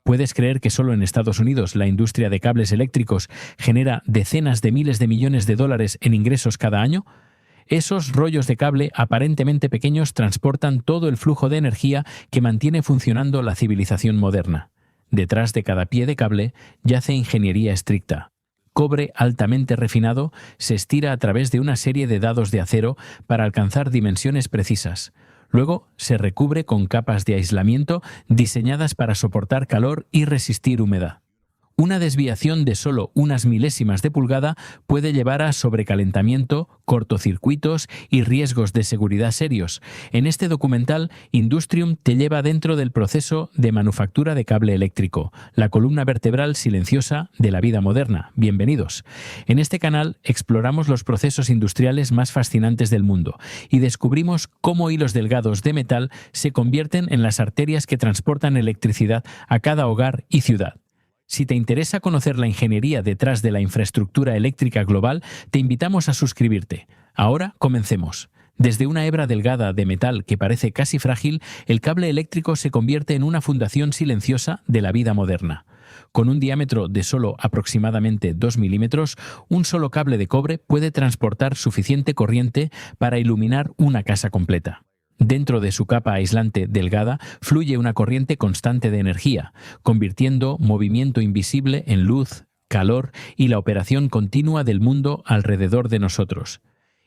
¿Puedes creer que solo en Estados Unidos la industria de cables eléctricos genera decenas de miles de millones de dólares en ingresos cada año? Esos rollos de cable aparentemente pequeños transportan todo el flujo de energía que mantiene funcionando la civilización moderna. Detrás de cada pie de cable yace ingeniería estricta. Cobre altamente refinado se estira a través de una serie de dados de acero para alcanzar dimensiones precisas. Luego se recubre con capas de aislamiento diseñadas para soportar calor y resistir humedad. Una desviación de solo unas milésimas de pulgada puede llevar a sobrecalentamiento, cortocircuitos y riesgos de seguridad serios. En este documental, Industrium te lleva dentro del proceso de manufactura de cable eléctrico, la columna vertebral silenciosa de la vida moderna. Bienvenidos. En este canal exploramos los procesos industriales más fascinantes del mundo y descubrimos cómo hilos delgados de metal se convierten en las arterias que transportan electricidad a cada hogar y ciudad. Si te interesa conocer la ingeniería detrás de la infraestructura eléctrica global, te invitamos a suscribirte. Ahora comencemos. Desde una hebra delgada de metal que parece casi frágil, el cable eléctrico se convierte en una fundación silenciosa de la vida moderna. Con un diámetro de solo aproximadamente 2 milímetros, un solo cable de cobre puede transportar suficiente corriente para iluminar una casa completa. Dentro de su capa aislante delgada fluye una corriente constante de energía, convirtiendo movimiento invisible en luz, calor y la operación continua del mundo alrededor de nosotros.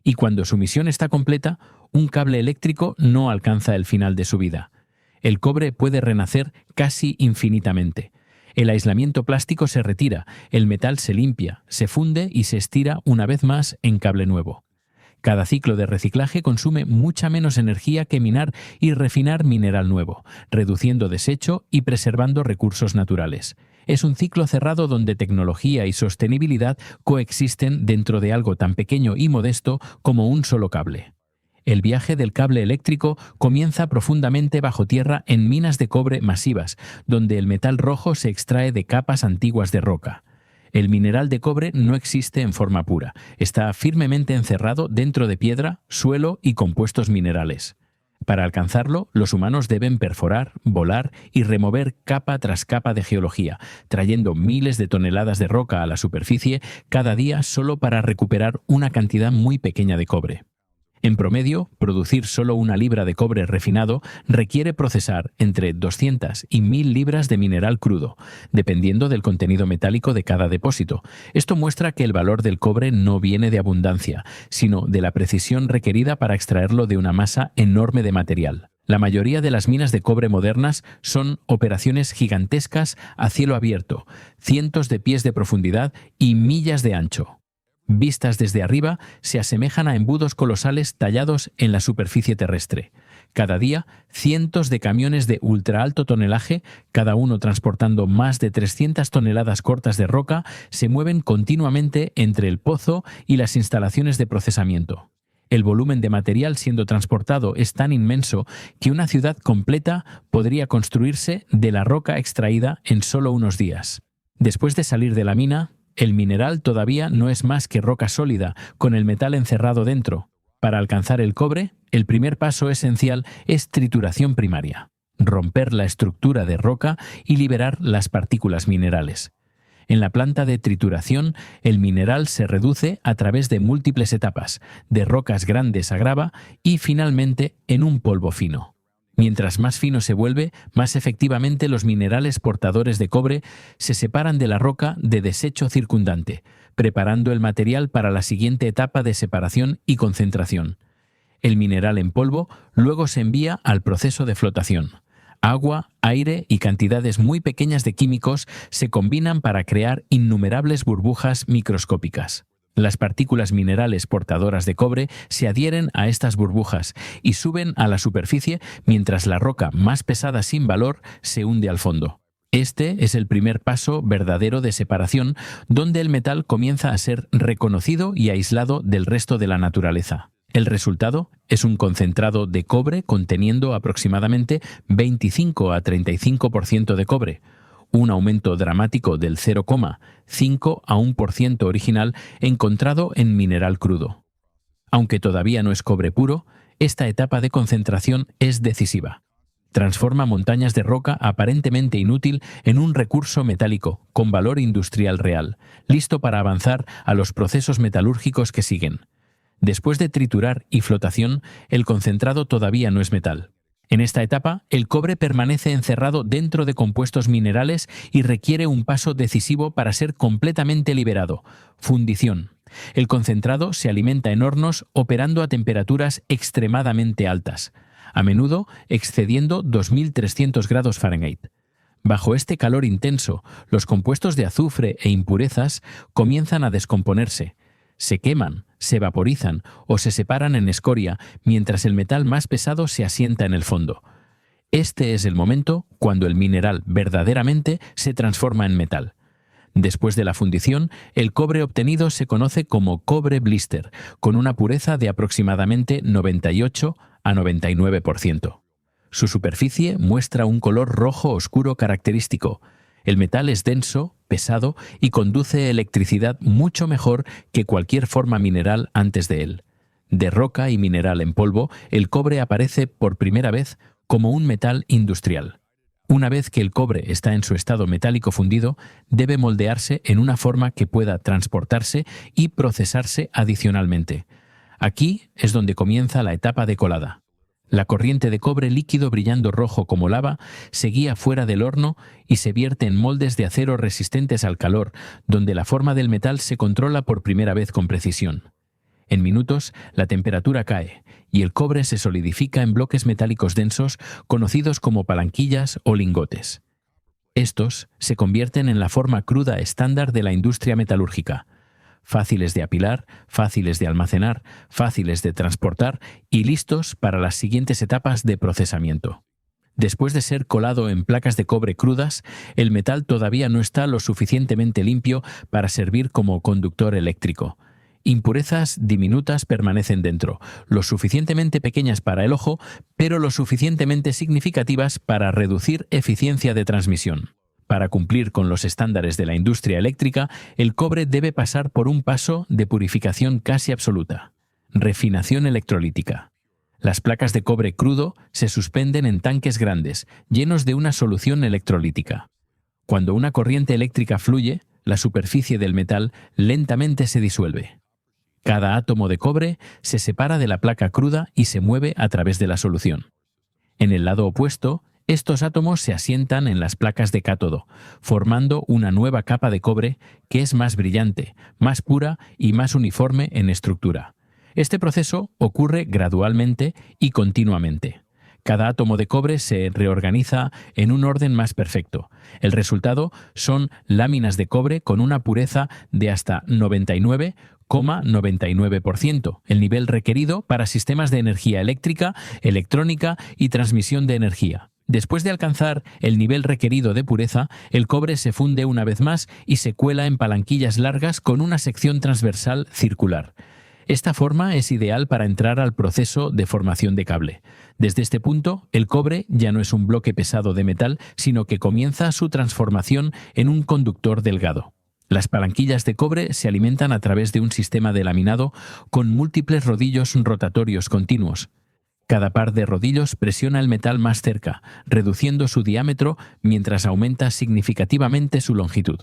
Y cuando su misión está completa, un cable eléctrico no alcanza el final de su vida. El cobre puede renacer casi infinitamente. El aislamiento plástico se retira, el metal se limpia, se funde y se estira una vez más en cable nuevo. Cada ciclo de reciclaje consume mucha menos energía que minar y refinar mineral nuevo, reduciendo desecho y preservando recursos naturales. Es un ciclo cerrado donde tecnología y sostenibilidad coexisten dentro de algo tan pequeño y modesto como un solo cable. El viaje del cable eléctrico comienza profundamente bajo tierra en minas de cobre masivas, donde el metal rojo se extrae de capas antiguas de roca. El mineral de cobre no existe en forma pura, está firmemente encerrado dentro de piedra, suelo y compuestos minerales. Para alcanzarlo, los humanos deben perforar, volar y remover capa tras capa de geología, trayendo miles de toneladas de roca a la superficie cada día solo para recuperar una cantidad muy pequeña de cobre. En promedio, producir solo una libra de cobre refinado requiere procesar entre 200 y 1000 libras de mineral crudo, dependiendo del contenido metálico de cada depósito. Esto muestra que el valor del cobre no viene de abundancia, sino de la precisión requerida para extraerlo de una masa enorme de material. La mayoría de las minas de cobre modernas son operaciones gigantescas a cielo abierto, cientos de pies de profundidad y millas de ancho. Vistas desde arriba, se asemejan a embudos colosales tallados en la superficie terrestre. Cada día, cientos de camiones de ultra alto tonelaje, cada uno transportando más de 300 toneladas cortas de roca, se mueven continuamente entre el pozo y las instalaciones de procesamiento. El volumen de material siendo transportado es tan inmenso que una ciudad completa podría construirse de la roca extraída en solo unos días. Después de salir de la mina, el mineral todavía no es más que roca sólida, con el metal encerrado dentro. Para alcanzar el cobre, el primer paso esencial es trituración primaria, romper la estructura de roca y liberar las partículas minerales. En la planta de trituración, el mineral se reduce a través de múltiples etapas, de rocas grandes a grava y finalmente en un polvo fino. Mientras más fino se vuelve, más efectivamente los minerales portadores de cobre se separan de la roca de desecho circundante, preparando el material para la siguiente etapa de separación y concentración. El mineral en polvo luego se envía al proceso de flotación. Agua, aire y cantidades muy pequeñas de químicos se combinan para crear innumerables burbujas microscópicas. Las partículas minerales portadoras de cobre se adhieren a estas burbujas y suben a la superficie mientras la roca más pesada sin valor se hunde al fondo. Este es el primer paso verdadero de separación, donde el metal comienza a ser reconocido y aislado del resto de la naturaleza. El resultado es un concentrado de cobre conteniendo aproximadamente 25 a 35% de cobre, un aumento dramático del 0,5 a 1% original encontrado en mineral crudo. Aunque todavía no es cobre puro, esta etapa de concentración es decisiva. Transforma montañas de roca aparentemente inútil en un recurso metálico con valor industrial real, listo para avanzar a los procesos metalúrgicos que siguen. Después de triturar y flotación, el concentrado todavía no es metal. En esta etapa, el cobre permanece encerrado dentro de compuestos minerales y requiere un paso decisivo para ser completamente liberado: fundición. El concentrado se alimenta en hornos operando a temperaturas extremadamente altas, a menudo excediendo 2300 grados Fahrenheit. Bajo este calor intenso, los compuestos de azufre e impurezas comienzan a descomponerse. Se queman, se vaporizan o se separan en escoria, mientras el metal más pesado se asienta en el fondo. Este es el momento cuando el mineral verdaderamente se transforma en metal. Después de la fundición, el cobre obtenido se conoce como cobre blister, con una pureza de aproximadamente 98 a 99%. Su superficie muestra un color rojo oscuro característico. El metal es denso, pesado y conduce electricidad mucho mejor que cualquier forma mineral antes de él. De roca y mineral en polvo, el cobre aparece por primera vez como un metal industrial. Una vez que el cobre está en su estado metálico fundido, debe moldearse en una forma que pueda transportarse y procesarse adicionalmente. Aquí es donde comienza la etapa de colada. La corriente de cobre líquido brillando rojo como lava se guía fuera del horno y se vierte en moldes de acero resistentes al calor, donde la forma del metal se controla por primera vez con precisión. En minutos, la temperatura cae y el cobre se solidifica en bloques metálicos densos conocidos como palanquillas o lingotes. Estos se convierten en la forma cruda estándar de la industria metalúrgica: fáciles de apilar, fáciles de almacenar, fáciles de transportar y listos para las siguientes etapas de procesamiento. Después de ser colado en placas de cobre crudas, el metal todavía no está lo suficientemente limpio para servir como conductor eléctrico. Impurezas diminutas permanecen dentro, lo suficientemente pequeñas para el ojo, pero lo suficientemente significativas para reducir eficiencia de transmisión. Para cumplir con los estándares de la industria eléctrica, el cobre debe pasar por un paso de purificación casi absoluta: refinación electrolítica. Las placas de cobre crudo se suspenden en tanques grandes, llenos de una solución electrolítica. Cuando una corriente eléctrica fluye, la superficie del metal lentamente se disuelve. Cada átomo de cobre se separa de la placa cruda y se mueve a través de la solución. En el lado opuesto, estos átomos se asientan en las placas de cátodo, formando una nueva capa de cobre que es más brillante, más pura y más uniforme en estructura. Este proceso ocurre gradualmente y continuamente. Cada átomo de cobre se reorganiza en un orden más perfecto. El resultado son láminas de cobre con una pureza de hasta 99,99%, el nivel requerido para sistemas de energía eléctrica, electrónica y transmisión de energía. Después de alcanzar el nivel requerido de pureza, el cobre se funde una vez más y se cuela en palanquillas largas con una sección transversal circular. Esta forma es ideal para entrar al proceso de formación de cable. Desde este punto, el cobre ya no es un bloque pesado de metal, sino que comienza su transformación en un conductor delgado. Las palanquillas de cobre se alimentan a través de un sistema de laminado con múltiples rodillos rotatorios continuos. Cada par de rodillos presiona el metal más cerca, reduciendo su diámetro mientras aumenta significativamente su longitud.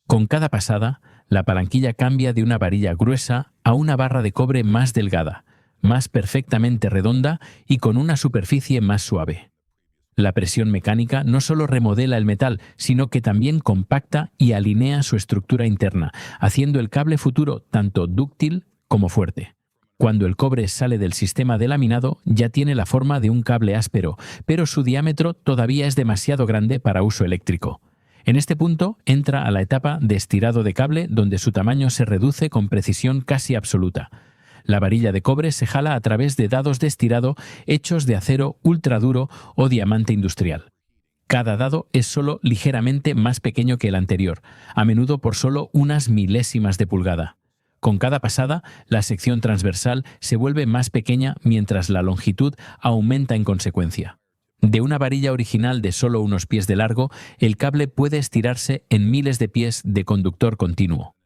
Con cada pasada, la palanquilla cambia de una varilla gruesa a una barra de cobre más delgada, más perfectamente redonda y con una superficie más suave. La presión mecánica no solo remodela el metal, sino que también compacta y alinea su estructura interna, haciendo el cable futuro tanto dúctil como fuerte. Cuando el cobre sale del sistema de laminado, ya tiene la forma de un cable áspero, pero su diámetro todavía es demasiado grande para uso eléctrico. En este punto entra a la etapa de estirado de cable, donde su tamaño se reduce con precisión casi absoluta. La varilla de cobre se jala a través de dados de estirado hechos de acero ultraduro o diamante industrial. Cada dado es solo ligeramente más pequeño que el anterior, a menudo por solo unas milésimas de pulgada. Con cada pasada, la sección transversal se vuelve más pequeña mientras la longitud aumenta en consecuencia. De una varilla original de solo unos pies de largo, el cable puede estirarse en miles de pies de conductor continuo.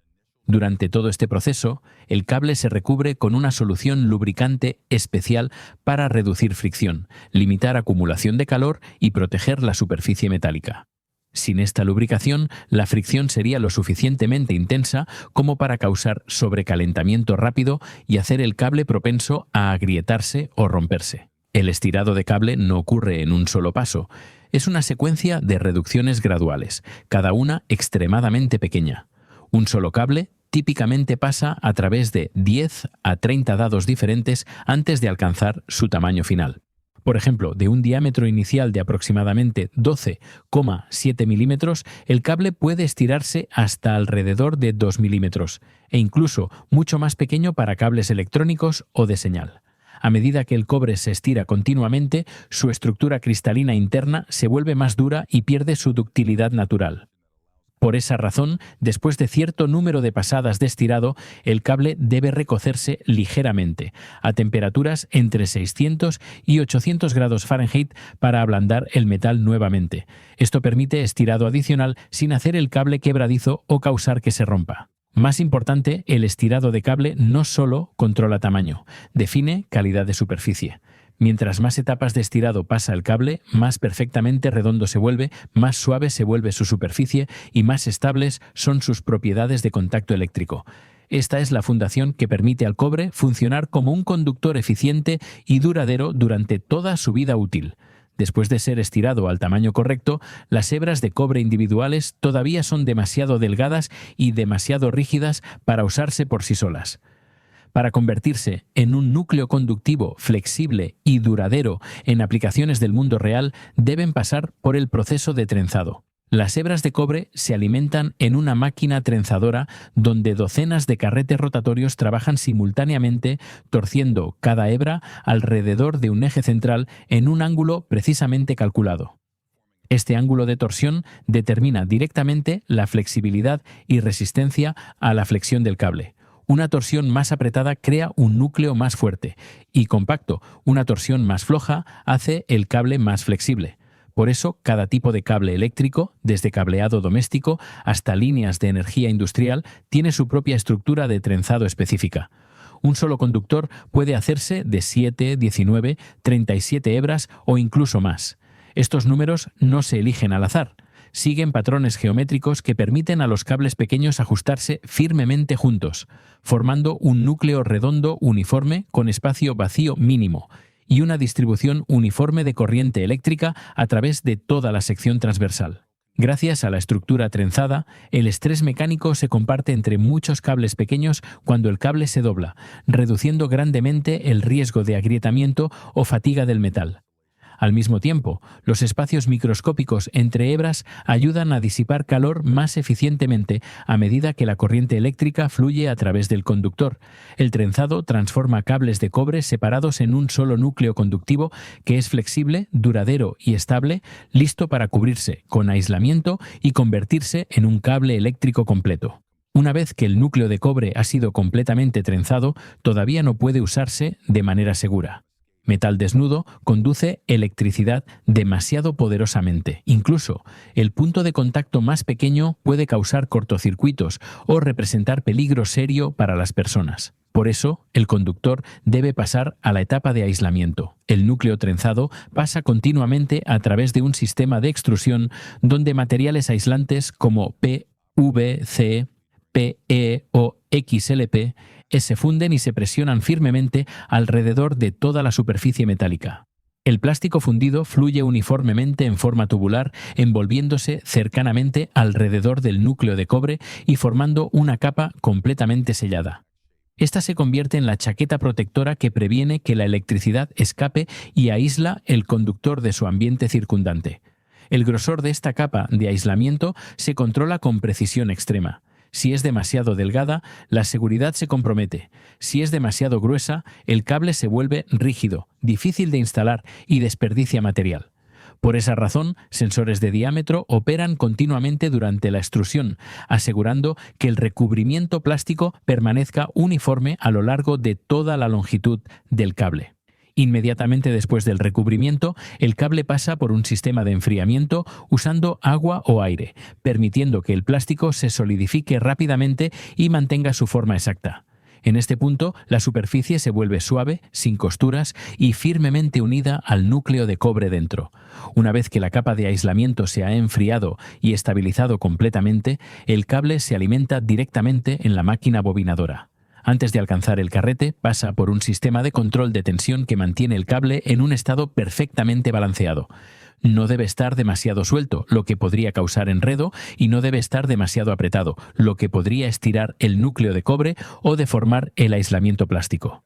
Durante todo este proceso, el cable se recubre con una solución lubricante especial para reducir fricción, limitar acumulación de calor y proteger la superficie metálica. Sin esta lubricación, la fricción sería lo suficientemente intensa como para causar sobrecalentamiento rápido y hacer el cable propenso a agrietarse o romperse. El estirado de cable no ocurre en un solo paso. Es una secuencia de reducciones graduales, cada una extremadamente pequeña. Un solo cable típicamente pasa a través de 10 a 30 dados diferentes antes de alcanzar su tamaño final. Por ejemplo, de un diámetro inicial de aproximadamente 12,7 milímetros, el cable puede estirarse hasta alrededor de 2 milímetros, e incluso mucho más pequeño para cables electrónicos o de señal. A medida que el cobre se estira continuamente, su estructura cristalina interna se vuelve más dura y pierde su ductilidad natural. Por esa razón, después de cierto número de pasadas de estirado, el cable debe recocerse ligeramente, a temperaturas entre 600 y 800 grados Fahrenheit para ablandar el metal nuevamente. Esto permite estirado adicional sin hacer el cable quebradizo o causar que se rompa. Más importante, el estirado de cable no solo controla tamaño, define calidad de superficie. Mientras más etapas de estirado pasa el cable, más perfectamente redondo se vuelve, más suave se vuelve su superficie y más estables son sus propiedades de contacto eléctrico. Esta es la fundación que permite al cobre funcionar como un conductor eficiente y duradero durante toda su vida útil. Después de ser estirado al tamaño correcto, las hebras de cobre individuales todavía son demasiado delgadas y demasiado rígidas para usarse por sí solas. Para convertirse en un núcleo conductivo, flexible y duradero en aplicaciones del mundo real, deben pasar por el proceso de trenzado. Las hebras de cobre se alimentan en una máquina trenzadora donde docenas de carretes rotatorios trabajan simultáneamente, torciendo cada hebra alrededor de un eje central en un ángulo precisamente calculado. Este ángulo de torsión determina directamente la flexibilidad y resistencia a la flexión del cable. Una torsión más apretada crea un núcleo más fuerte y compacto. Una torsión más floja hace el cable más flexible. Por eso, cada tipo de cable eléctrico, desde cableado doméstico hasta líneas de energía industrial, tiene su propia estructura de trenzado específica. Un solo conductor puede hacerse de 7, 19, 37 hebras o incluso más. Estos números no se eligen al azar. Siguen patrones geométricos que permiten a los cables pequeños ajustarse firmemente juntos, formando un núcleo redondo uniforme con espacio vacío mínimo y una distribución uniforme de corriente eléctrica a través de toda la sección transversal. Gracias a la estructura trenzada, el estrés mecánico se comparte entre muchos cables pequeños cuando el cable se dobla, reduciendo grandemente el riesgo de agrietamiento o fatiga del metal. Al mismo tiempo, los espacios microscópicos entre hebras ayudan a disipar calor más eficientemente a medida que la corriente eléctrica fluye a través del conductor. El trenzado transforma cables de cobre separados en un solo núcleo conductivo que es flexible, duradero y estable, listo para cubrirse con aislamiento y convertirse en un cable eléctrico completo. Una vez que el núcleo de cobre ha sido completamente trenzado, todavía no puede usarse de manera segura. Metal desnudo conduce electricidad demasiado poderosamente. Incluso, el punto de contacto más pequeño puede causar cortocircuitos o representar peligro serio para las personas. Por eso, el conductor debe pasar a la etapa de aislamiento. El núcleo trenzado pasa continuamente a través de un sistema de extrusión donde materiales aislantes como PVC, PE o XLP se funden y se presionan firmemente alrededor de toda la superficie metálica. El plástico fundido fluye uniformemente en forma tubular, envolviéndose cercanamente alrededor del núcleo de cobre y formando una capa completamente sellada. Esta se convierte en la chaqueta protectora que previene que la electricidad escape y aísla el conductor de su ambiente circundante. El grosor de esta capa de aislamiento se controla con precisión extrema. Si es demasiado delgada, la seguridad se compromete. Si es demasiado gruesa, el cable se vuelve rígido, difícil de instalar y desperdicia material. Por esa razón, sensores de diámetro operan continuamente durante la extrusión, asegurando que el recubrimiento plástico permanezca uniforme a lo largo de toda la longitud del cable. Inmediatamente después del recubrimiento, el cable pasa por un sistema de enfriamiento usando agua o aire, permitiendo que el plástico se solidifique rápidamente y mantenga su forma exacta. En este punto, la superficie se vuelve suave, sin costuras y firmemente unida al núcleo de cobre dentro. Una vez que la capa de aislamiento se ha enfriado y estabilizado completamente, el cable se alimenta directamente en la máquina bobinadora. Antes de alcanzar el carrete, pasa por un sistema de control de tensión que mantiene el cable en un estado perfectamente balanceado. No debe estar demasiado suelto, lo que podría causar enredo, y no debe estar demasiado apretado, lo que podría estirar el núcleo de cobre o deformar el aislamiento plástico.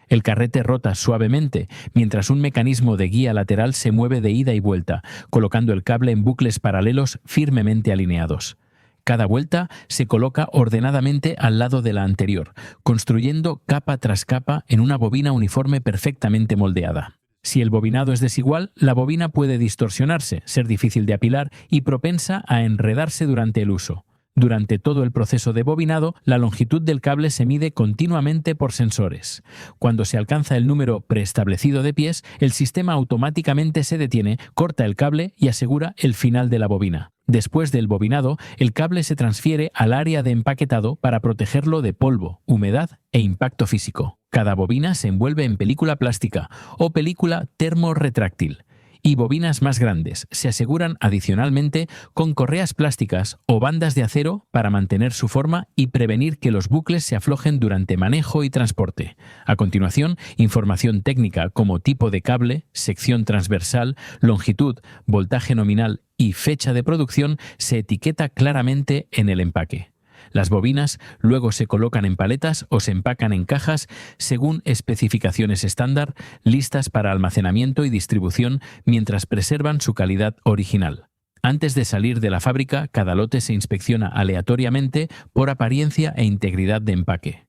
El carrete rota suavemente, mientras un mecanismo de guía lateral se mueve de ida y vuelta, colocando el cable en bucles paralelos firmemente alineados. Cada vuelta se coloca ordenadamente al lado de la anterior, construyendo capa tras capa en una bobina uniforme perfectamente moldeada. Si el bobinado es desigual, la bobina puede distorsionarse, ser difícil de apilar y propensa a enredarse durante el uso. Durante todo el proceso de bobinado, la longitud del cable se mide continuamente por sensores. Cuando se alcanza el número preestablecido de pies, el sistema automáticamente se detiene, corta el cable y asegura el final de la bobina. Después del bobinado, el cable se transfiere al área de empaquetado para protegerlo de polvo, humedad e impacto físico. Cada bobina se envuelve en película plástica o película termorretráctil. Y bobinas más grandes se aseguran adicionalmente con correas plásticas o bandas de acero para mantener su forma y prevenir que los bucles se aflojen durante manejo y transporte. A continuación, información técnica como tipo de cable, sección transversal, longitud, voltaje nominal y fecha de producción se etiqueta claramente en el empaque. Las bobinas luego se colocan en paletas o se empacan en cajas según especificaciones estándar, listas para almacenamiento y distribución mientras preservan su calidad original. Antes de salir de la fábrica, cada lote se inspecciona aleatoriamente por apariencia e integridad de empaque.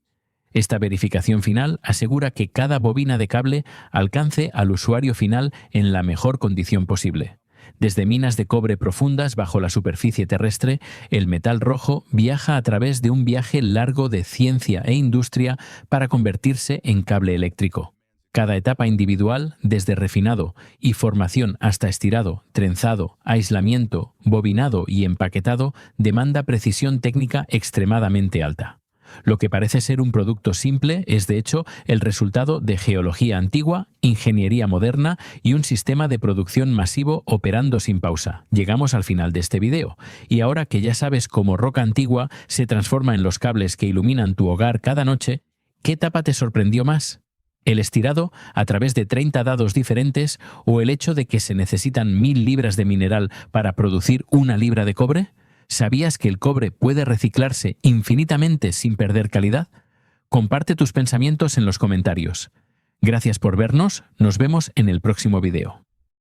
Esta verificación final asegura que cada bobina de cable alcance al usuario final en la mejor condición posible. Desde minas de cobre profundas bajo la superficie terrestre, el metal rojo viaja a través de un viaje largo de ciencia e industria para convertirse en cable eléctrico. Cada etapa individual, desde refinado y formación hasta estirado, trenzado, aislamiento, bobinado y empaquetado, demanda precisión técnica extremadamente alta. Lo que parece ser un producto simple es, de hecho, el resultado de geología antigua, ingeniería moderna y un sistema de producción masivo operando sin pausa. Llegamos al final de este video, y ahora que ya sabes cómo roca antigua se transforma en los cables que iluminan tu hogar cada noche, ¿qué etapa te sorprendió más? ¿El estirado a través de 30 dados diferentes o el hecho de que se necesitan 1000 libras de mineral para producir 1 libra de cobre? ¿Sabías que el cobre puede reciclarse infinitamente sin perder calidad? Comparte tus pensamientos en los comentarios. Gracias por vernos, nos vemos en el próximo video.